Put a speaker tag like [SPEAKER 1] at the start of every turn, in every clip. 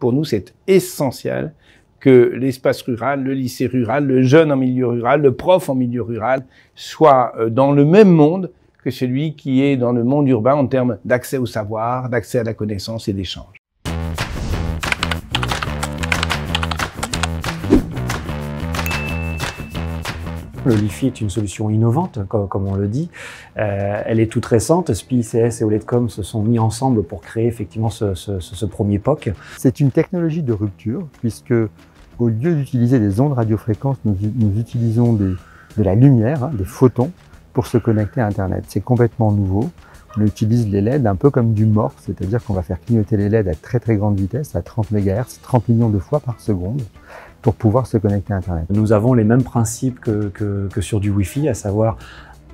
[SPEAKER 1] Pour nous, c'est essentiel que l'espace rural, le lycée rural, le jeune en milieu rural, le prof en milieu rural soient dans le même monde que celui qui est dans le monde urbain en termes d'accès au savoir, d'accès à la connaissance et d'échange.
[SPEAKER 2] Le LiFi est une solution innovante, comme on le dit. Elle est toute récente. SPI, ICS et OLEDCom se sont mis ensemble pour créer effectivement ce premier POC.
[SPEAKER 3] C'est une technologie de rupture, puisque au lieu d'utiliser des ondes radiofréquences, nous utilisons de la lumière, des photons, pour se connecter à Internet. C'est complètement nouveau. On utilise les LED un peu comme du morph, c'est-à-dire qu'on va faire clignoter les LED à très grande vitesse, à 30 MHz, 30 millions de fois par seconde, pour pouvoir se connecter à Internet.
[SPEAKER 2] Nous avons les mêmes principes que sur du Wi-Fi, à savoir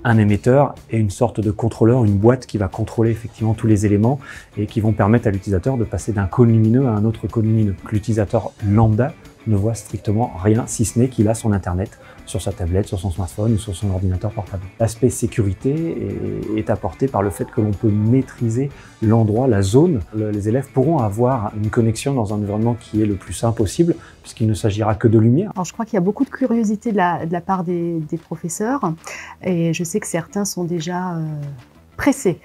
[SPEAKER 2] un émetteur et une sorte de contrôleur, une boîte qui va contrôler effectivement tous les éléments et qui vont permettre à l'utilisateur de passer d'un cône lumineux à un autre cône lumineux. L'utilisateur lambda ne voit strictement rien, si ce n'est qu'il a son Internet sur sa tablette, sur son smartphone ou sur son ordinateur portable. L'aspect sécurité est apporté par le fait que l'on peut maîtriser l'endroit, la zone. Les élèves pourront avoir une connexion dans un environnement qui est le plus sain possible, puisqu'il ne s'agira que de lumière.
[SPEAKER 4] Alors, je crois qu'il y a beaucoup de curiosité de la part des professeurs, et je sais que certains sont déjà pressés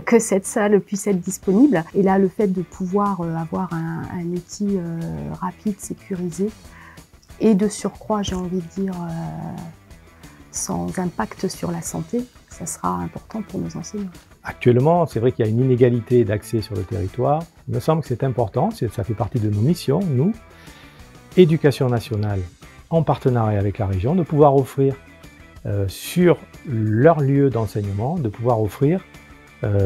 [SPEAKER 4] que cette salle puisse être disponible. Et là, le fait de pouvoir avoir un outil rapide, sécurisé, et de surcroît, j'ai envie de dire, sans impact sur la santé, ça sera important pour nos enseignants.
[SPEAKER 5] Actuellement, c'est vrai qu'il y a une inégalité d'accès sur le territoire. Il me semble que c'est important, ça fait partie de nos missions, nous, Éducation nationale, en partenariat avec la région, de pouvoir offrir sur leur lieu d'enseignement, de pouvoir offrir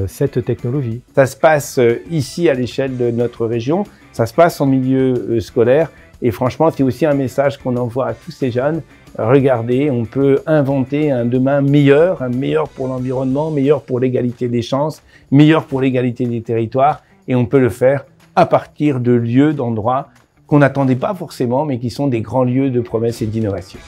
[SPEAKER 5] cette technologie.
[SPEAKER 1] Ça se passe ici à l'échelle de notre région, ça se passe en milieu scolaire. Et franchement, c'est aussi un message qu'on envoie à tous ces jeunes. Regardez, on peut inventer un demain meilleur, meilleur pour l'environnement, meilleur pour l'égalité des chances, meilleur pour l'égalité des territoires. Et on peut le faire à partir de lieux, d'endroits qu'on n'attendait pas forcément, mais qui sont des grands lieux de promesses et d'innovation.